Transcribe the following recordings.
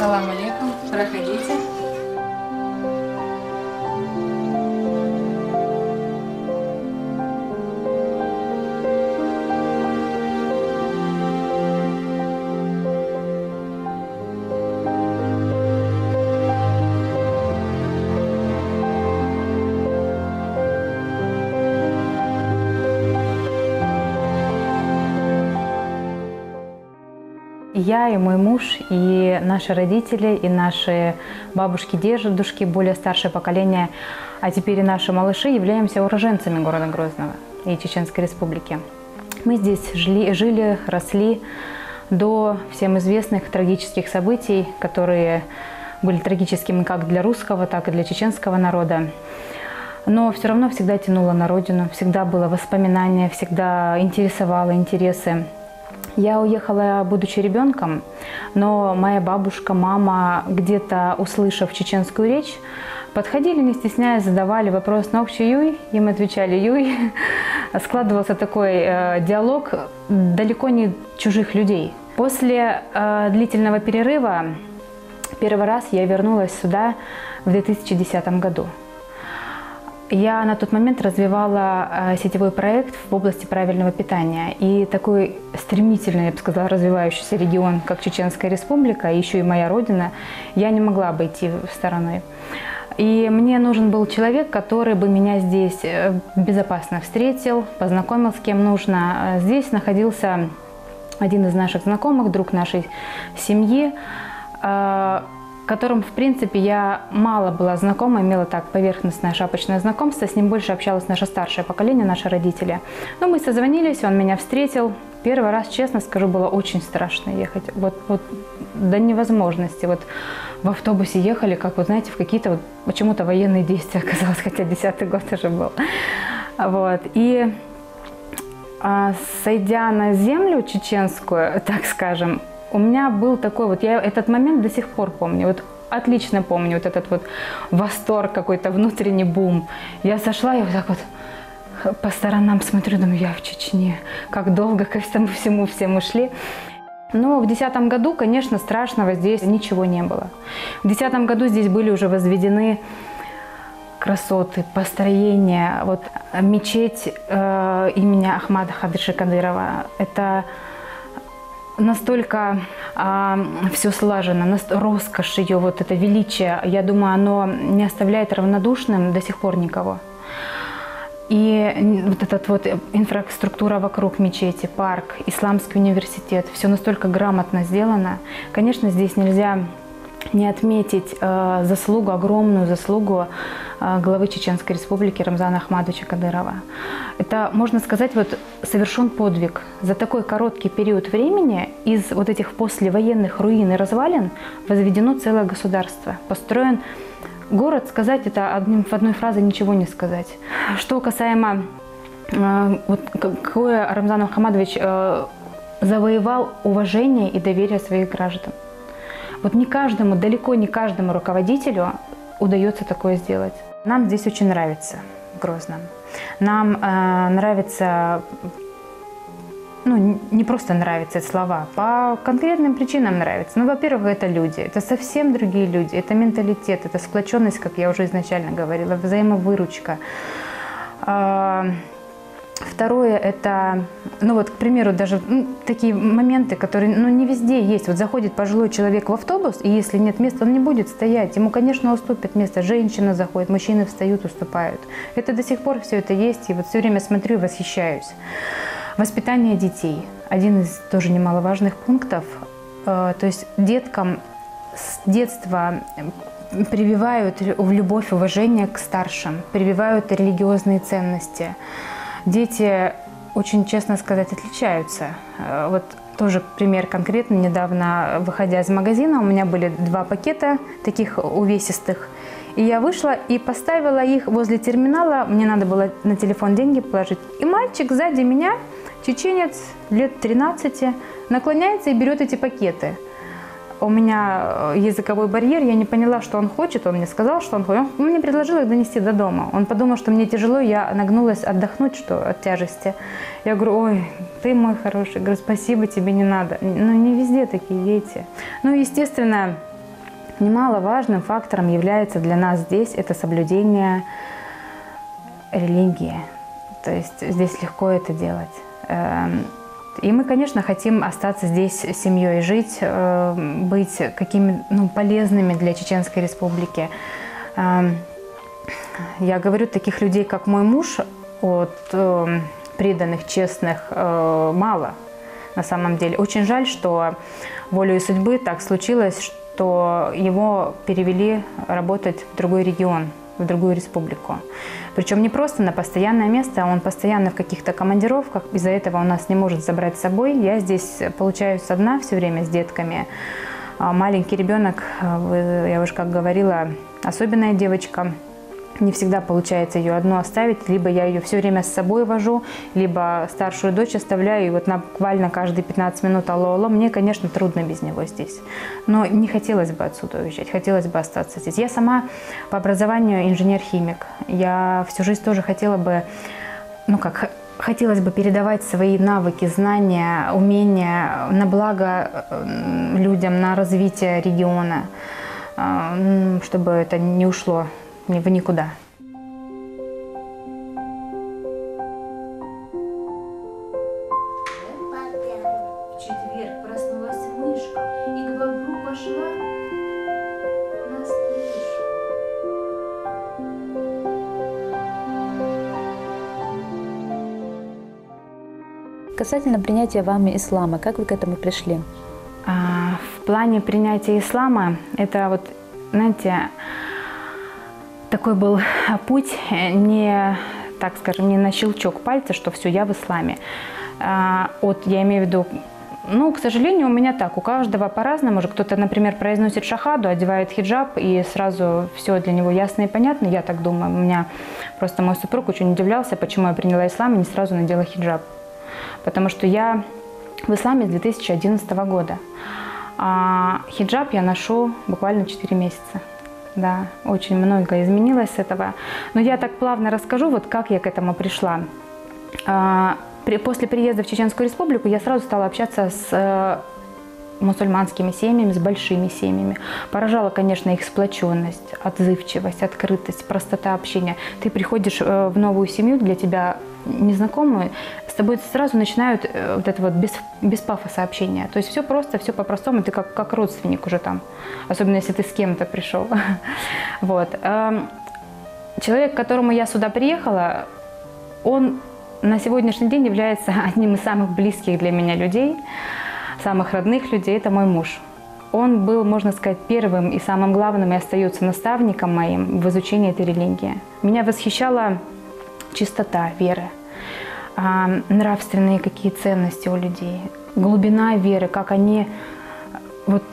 Ассаламу алейкум, проходите. Я и мой муж, и наши родители, и наши бабушки, дедушки, более старшее поколение, а теперь и наши малыши являемся уроженцами города Грозного и Чеченской Республики. Мы здесь жили, росли до всем известных трагических событий, которые были трагическими как для русского, так и для чеченского народа. Но все равно всегда тянуло на родину, всегда было воспоминания, всегда интересовало интересы. Я уехала, будучи ребенком, но моя бабушка, мама, где-то услышав чеченскую речь, подходили, не стесняясь, задавали вопрос «Нокчи юй?», им отвечали «юй». Складывался такой диалог далеко не чужих людей. После длительного перерыва первый раз я вернулась сюда в 2010 году. Я на тот момент развивала сетевой проект в области правильного питания. И такой стремительный, я бы сказала, развивающийся регион, как Чеченская Республика, еще и моя родина, я не могла обойти стороной. И мне нужен был человек, который бы меня здесь безопасно встретил, познакомил с кем нужно. Здесь находился один из наших знакомых, друг нашей семьи, которым, в принципе, я мало была знакома, имела так поверхностное шапочное знакомство, с ним больше общалось наше старшее поколение, наши родители. Но мы созвонились, он меня встретил. Первый раз, честно скажу, было очень страшно ехать, вот до невозможности. Вот в автобусе ехали, как, вот знаете, в какие-то почему-то военные действия оказалось, хотя 10-й год уже был. Вот. И сойдя на землю чеченскую, так скажем, у меня был такой я этот момент до сих пор помню, отлично помню этот восторг, какой-то внутренний бум. Я сошла и вот так вот по сторонам смотрю, думаю, я в Чечне, как долго к этому всему все мы шли. Но в 2010 году, конечно, страшного здесь ничего не было. В 2010 году здесь были уже возведены красоты, построения, мечеть имени Ахмада Хадыши Кадырова. Это настолько все слажено, роскошь ее, это величие, я думаю, оно не оставляет равнодушным до сих пор никого. И инфраструктура вокруг мечети, парк, исламский университет, все настолько грамотно сделано. Конечно, здесь нельзя не отметить огромную заслугу главы Чеченской Республики Рамзана Ахмадовича Кадырова. Это, можно сказать, совершен подвиг. За такой короткий период времени из этих послевоенных руин и развалин возведено целое государство. Построен город, сказать это в одной фразе ничего не сказать. Что касаемо, какое Рамзан Ахмадович завоевал уважение и доверие своих граждан. Не каждому, далеко не каждому руководителю удается такое сделать. Нам здесь очень нравится, в Грозном. Нам нравится, не просто нравятся слова, по конкретным причинам нравится. Во-первых, это люди, это совсем другие люди, это менталитет, это сплоченность, как я уже изначально говорила, взаимовыручка. Второе, это, к примеру, даже такие моменты, которые не везде есть. Заходит пожилой человек в автобус, и если нет места, он не будет стоять. Ему, конечно, уступят место. Женщина заходит, мужчины встают, уступают. Это до сих пор все это есть, и все время смотрю и восхищаюсь. Воспитание детей. Один из тоже немаловажных пунктов. То есть деткам с детства прививают любовь, уважение к старшим, прививают религиозные ценности. Дети, очень честно сказать, отличаются. Тоже пример конкретно. Недавно, выходя из магазина, у меня были 2 пакета таких увесистых. И я вышла и поставила их возле терминала. Мне надо было на телефон деньги положить. И мальчик сзади меня, чеченец, лет 13, наклоняется и берет эти пакеты. У меня языковой барьер, я не поняла, что он хочет. Он мне сказал, что он хочет. Он мне предложил их донести до дома. Он подумал, что мне тяжело, я нагнулась отдохнуть от тяжести. Я говорю, ой, ты мой хороший. Говорю, спасибо, тебе не надо. Не везде такие дети. Естественно, немаловажным фактором является для нас здесь это соблюдение религии. То есть здесь легко это делать. И мы, конечно, хотим остаться здесь семьей, жить, быть какими полезными для Чеченской Республики. Я говорю, таких людей, как мой муж, преданных, честных, мало на самом деле. Очень жаль, что волею судьбы так случилось, что его перевели работать в другой регион, в другую республику. Причем не просто на постоянное место, а он постоянно в каких-то командировках, из-за этого он нас не может забрать с собой. Я здесь получаюсь одна все время с детками. Маленький ребенок, я уже как говорила, особенная девочка. Не всегда получается ее одну оставить, либо я ее все время с собой вожу, либо старшую дочь оставляю, и вот буквально каждые 15 минут алло-алло. Мне, конечно, трудно без него здесь. Но не хотелось бы отсюда уезжать, хотелось бы остаться здесь. Я сама по образованию инженер-химик. Я всю жизнь тоже хотела бы, хотелось бы передавать свои навыки, знания, умения на благо людям, на развитие региона, чтобы это не ушло в никуда. В четверг проснулась мышка и к бобру пошла на стрижку. Касательно принятия вами ислама, как вы к этому пришли? В плане принятия ислама, это знаете, такой был путь не, так скажем, не на щелчок пальца, что все, я в исламе. Я имею в виду, к сожалению, у меня так, у каждого по-разному. Кто-то, например, произносит шахаду, одевает хиджаб, и сразу все для него ясно и понятно, я так думаю. У меня просто мой супруг очень удивлялся, почему я приняла ислам и не сразу надела хиджаб. Потому что я в исламе с 2011 года, а хиджаб я ношу буквально 4 месяца. Да, очень многое изменилось с этого. Но я так плавно расскажу, как я к этому пришла. После приезда в Чеченскую Республику я сразу стала общаться с мусульманскими семьями, с большими семьями. Поражала, конечно, их сплоченность, отзывчивость, открытость, простота общения. Ты приходишь в новую семью, для тебя незнакомую, с тобой сразу начинают без пафоса общения. То есть все просто, все по-простому, ты как родственник уже там. Особенно, если ты с кем-то пришел. Человек, к которому я сюда приехала, он на сегодняшний день является одним из самых близких для меня людей, самых родных людей. Это мой муж. Он был, можно сказать, первым и самым главным и остается наставником моим в изучении этой религии. Меня восхищала чистота веры, нравственные какие ценности у людей, глубина веры, как они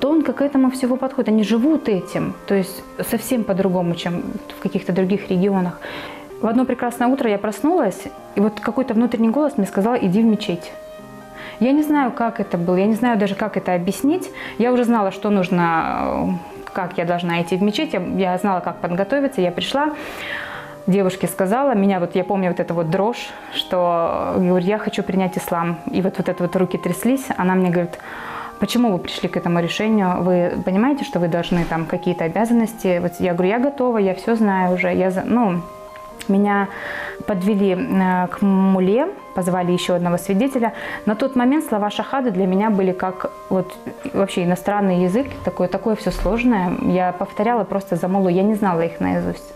тонко к этому всего подходят. Они живут этим, то есть совсем по-другому, чем в каких-то других регионах. В одно прекрасное утро я проснулась, и какой-то внутренний голос мне сказал: иди в мечеть. Я не знаю, как это было, я не знаю даже, как это объяснить. Я уже знала, что нужно, как я должна идти в мечеть, я знала, как подготовиться. Я пришла, девушке сказала, я помню эту дрожь, что я хочу принять ислам. И руки тряслись, она мне говорит: почему вы пришли к этому решению? Вы понимаете, что вы должны там какие-то обязанности? Я говорю: я готова, я все знаю уже. Меня подвели к муле, позвали еще одного свидетеля. На тот момент слова шахады для меня были как вообще иностранный язык, такое все сложное. Я повторяла просто за мулу, я не знала их наизусть.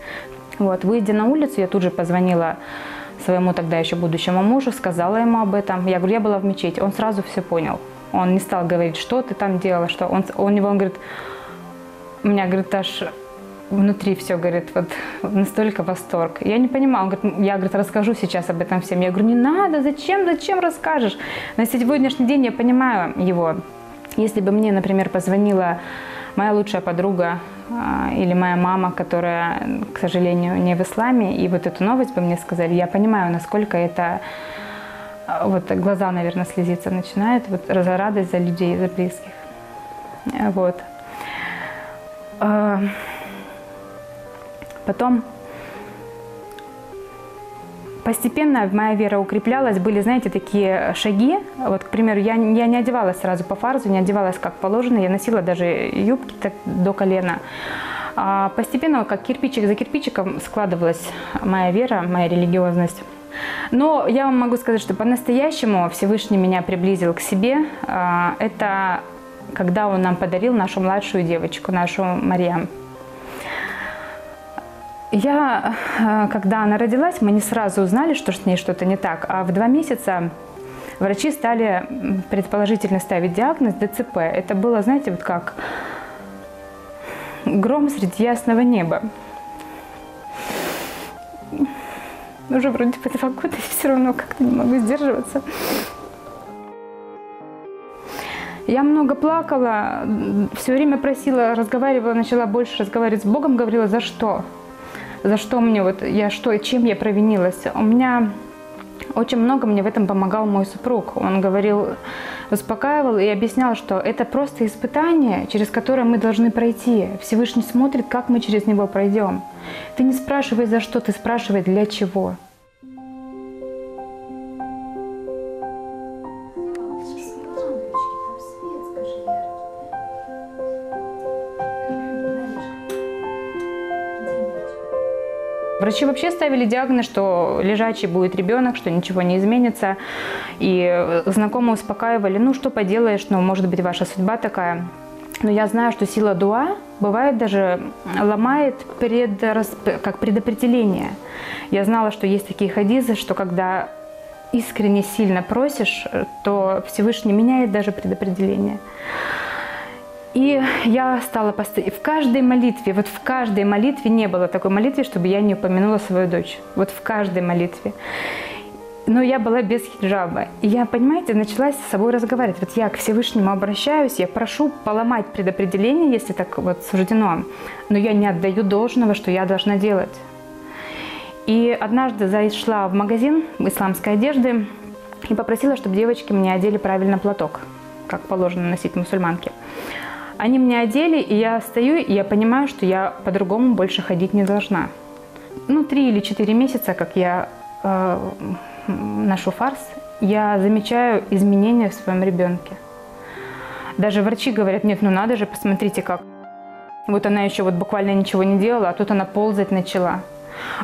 Выйдя на улицу, я тут же позвонила своему тогда еще будущему мужу, сказала ему об этом. Я говорю: я была в мечети. Он сразу все понял. Он не стал говорить, что ты там делала, что он говорит, у меня, говорит, аж внутри все, говорит, настолько восторг. Я не понимала, он говорит, я, говорит, расскажу сейчас об этом всем. Я говорю: не надо, зачем расскажешь? На сегодняшний день я понимаю его. Если бы мне, например, позвонила моя лучшая подруга или моя мама, которая, к сожалению, не в исламе, и эту новость бы мне сказали, я понимаю, насколько это, глаза, наверное, слезиться начинают, за радость за людей, за близких. Потом Постепенно моя вера укреплялась, были, знаете, такие шаги. Вот, к примеру, я не одевалась сразу по фарзу, не одевалась как положено, я носила даже юбки так до колена. А постепенно, как кирпичик за кирпичиком, складывалась моя вера, моя религиозность. Но я вам могу сказать, что по-настоящему Всевышний меня приблизил к себе. Это когда Он нам подарил нашу младшую девочку, нашу Марьям. Когда она родилась, мы не сразу узнали, что с ней что-то не так. А в 2 месяца врачи стали предположительно ставить диагноз ДЦП. Это было, знаете, вот как гром среди ясного неба. Уже вроде по 2 года, и все равно как-то не могу сдерживаться. Я много плакала, все время просила, разговаривала, начала больше разговаривать с Богом, говорила, за что? За что мне, чем я провинилась? У меня очень много мне в этом помогал мой супруг. Он говорил, успокаивал и объяснял, что это просто испытание, через которое мы должны пройти. Всевышний смотрит, как мы через него пройдем. Ты не спрашивай, за что, ты спрашивай, для чего. Врачи вообще ставили диагноз, что лежачий будет ребенок, что ничего не изменится. И знакомые успокаивали, ну что поделаешь, может быть ваша судьба такая. Но я знаю, что сила дуа бывает даже ломает как предопределение. Я знала, что есть такие хадисы, что когда искренне сильно просишь, то Всевышний меняет даже предопределение. И я стала в каждой молитве, в каждой молитве не было такой молитвы, чтобы я не упомянула свою дочь. Вот в каждой молитве. Но я была без хиджаба. И я, понимаете, начала с собой разговаривать. Вот я к Всевышнему обращаюсь, я прошу поломать предопределение, если так суждено. Но я не отдаю должного, что я должна делать. И однажды зашла в магазин исламской одежды и попросила, чтобы девочки мне одели правильно платок, как положено носить мусульманке. Они мне одели, и я стою, и я понимаю, что я по-другому больше ходить не должна. 3 или 4 месяца, как я ношу фарс, я замечаю изменения в своем ребенке. Даже врачи говорят, нет, надо же, посмотрите как. Вот она еще буквально ничего не делала, а тут она ползать начала.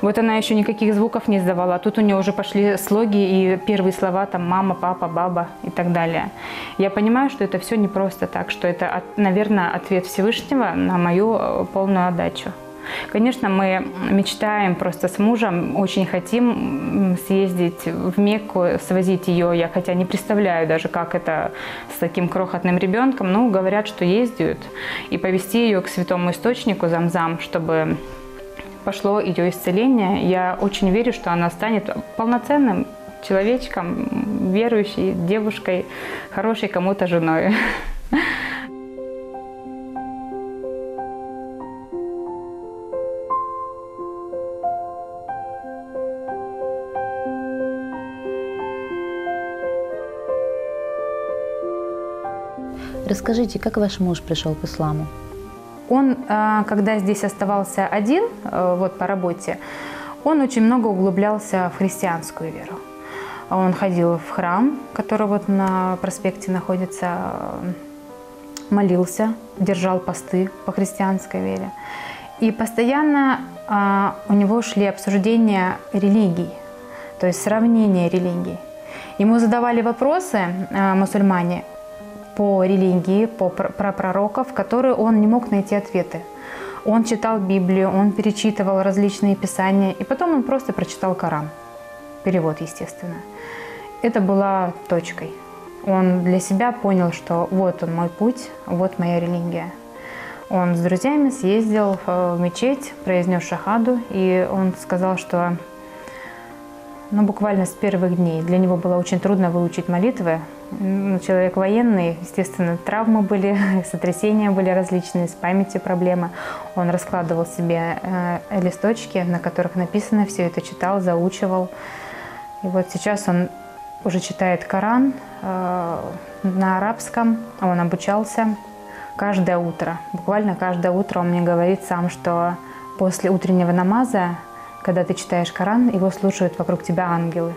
Вот она еще никаких звуков не издавала, а тут у нее уже пошли слоги и первые слова там мама, папа, баба и так далее. Я понимаю, что это все не просто так, что это, наверное, ответ Всевышнего на мою полную отдачу. Конечно, мы мечтаем просто с мужем, очень хотим съездить в Мекку, свозить ее. Я хотя не представляю даже, как это с таким крохотным ребенком, но говорят, что ездят. И повезти ее к святому источнику Замзам, чтобы пошло ее исцеление. Я очень верю, что она станет полноценным человечком, верующей девушкой, хорошей кому-то женой. Расскажите, как ваш муж пришел к исламу? Он, когда здесь оставался один, по работе, он очень много углублялся в христианскую веру. Он ходил в храм, который на проспекте находится, молился, держал посты по христианской вере. И постоянно у него шли обсуждения религий, то есть сравнение религий. Ему задавали вопросы мусульмане по религии, про пророков, которые он не мог найти ответы. Он читал Библию, он перечитывал различные писания, и потом он просто прочитал Коран. Перевод, естественно. Это была точкой. Он для себя понял, что вот он мой путь, вот моя религия. Он с друзьями съездил в мечеть, произнес шахаду, и он сказал, что буквально с первых дней для него было очень трудно выучить молитвы. Человек военный, естественно, травмы были, сотрясения были различные, с памятью проблемы. Он раскладывал себе листочки, на которых написано, все это читал, заучивал. И сейчас он уже читает Коран на арабском, он обучался каждое утро. Буквально каждое утро он мне говорит сам, что после утреннего намаза когда ты читаешь Коран, его слушают вокруг тебя ангелы.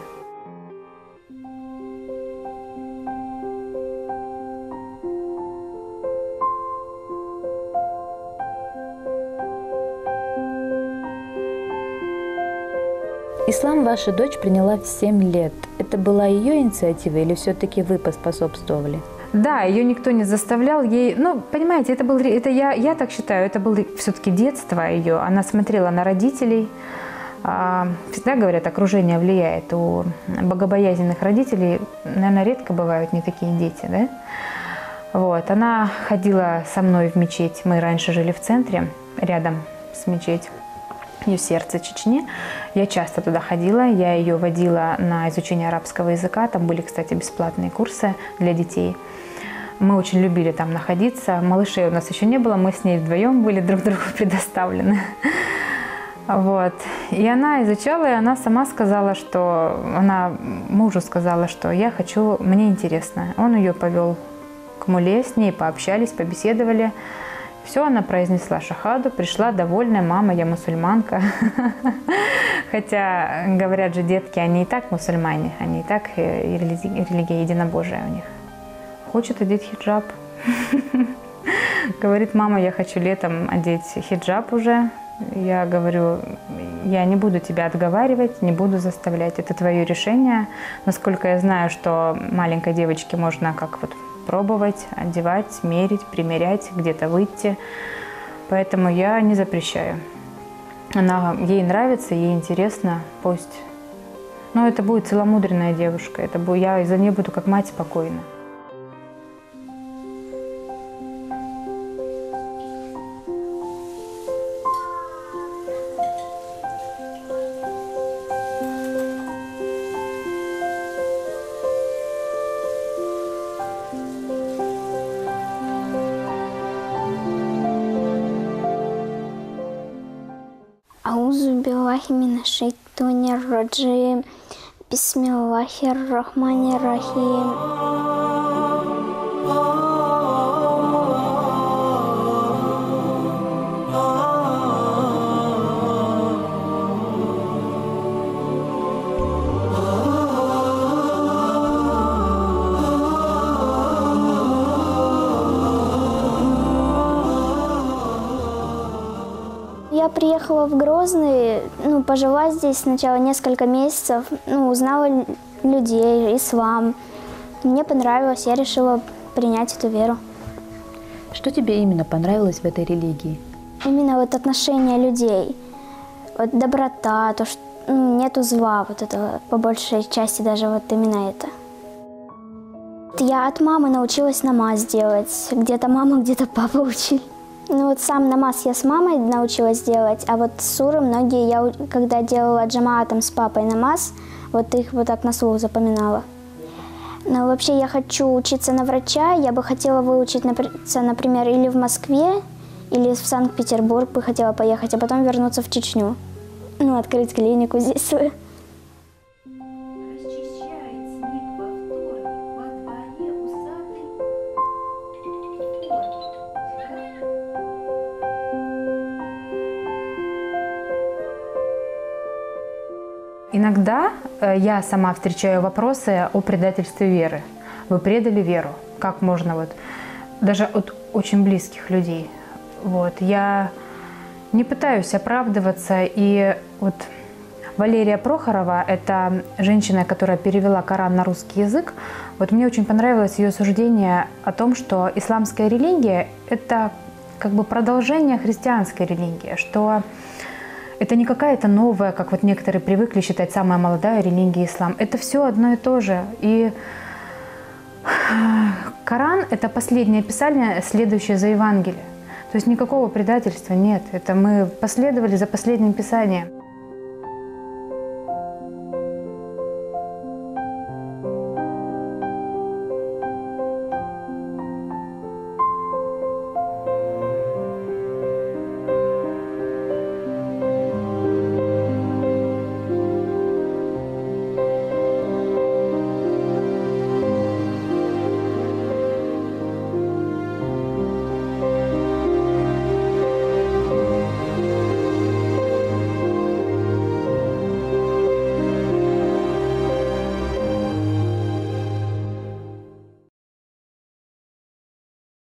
Ислам ваша дочь приняла в 7 лет. Это была ее инициатива или все-таки вы поспособствовали? Да, ее никто не заставлял. Ей, ну, понимаете, я так считаю, это было все-таки детство ее. Она смотрела на родителей. Всегда говорят, окружение влияет. У богобоязненных родителей, наверное, редко бывают не такие дети, да? Вот. Она ходила со мной в мечеть. Мы раньше жили в центре, рядом с мечетью. Юсерце, Чечне. Я часто туда ходила, я ее водила на изучение арабского языка. Там были, кстати, бесплатные курсы для детей. Мы очень любили там находиться. Малышей у нас еще не было, мы с ней вдвоем были друг другу предоставлены. Вот. И она изучала, и она сама сказала, что она мужу сказала, что я хочу, мне интересно. Он ее повел к мулле, с ней пообщались, побеседовали. Все, она произнесла шахаду, пришла довольная: мама, я мусульманка. Хотя, говорят же, детки, они и так мусульмане, они и так религия единобожия у них. Хочет одеть хиджаб. Говорит: мама, я хочу летом одеть хиджаб уже. Я говорю: я не буду тебя отговаривать, не буду заставлять, это твое решение. Насколько я знаю, что маленькой девочке можно как вот пробовать, одевать, мерить, примерять, где-то выйти. Поэтому я не запрещаю. Ей нравится, ей интересно, пусть. Но это будет целомудренная девушка. Я за нее буду как мать спокойна. Аузу биллахи минаш шайтанир раджим. Бисмиллахир рахманир рахим. Я приехала в Грозный, пожила здесь сначала несколько месяцев, узнала людей, ислам. Мне понравилось, я решила принять эту веру. Что тебе именно понравилось в этой религии? Именно вот отношения людей, вот доброта, то, что нету зла, вот это по большей части даже вот именно это. Я от мамы научилась намаз делать, где-то мама, где-то папа учили. Сам намаз я с мамой научилась делать, а вот суры многие я, когда делала джамаатом с папой намаз, вот их вот так на слух запоминала. Но вообще я хочу учиться на врача, я бы хотела выучиться, например, или в Москве, или в Санкт-Петербург бы хотела поехать, а потом вернуться в Чечню, открыть клинику здесь свою. Иногда я сама встречаю вопросы о предательстве веры. Вы предали веру? Как можно даже от очень близких людей? Я не пытаюсь оправдываться. И Валерия Прохорова, это женщина, которая перевела Коран на русский язык. Мне очень понравилось ее суждение о том, что исламская религия – это как бы продолжение христианской религии, что это не какая-то новая, как некоторые привыкли считать, самая молодая религия ислам. Это все одно и то же. И Коран – это последнее писание, следующее за Евангелие. То есть никакого предательства нет. Это мы последовали за последним писанием.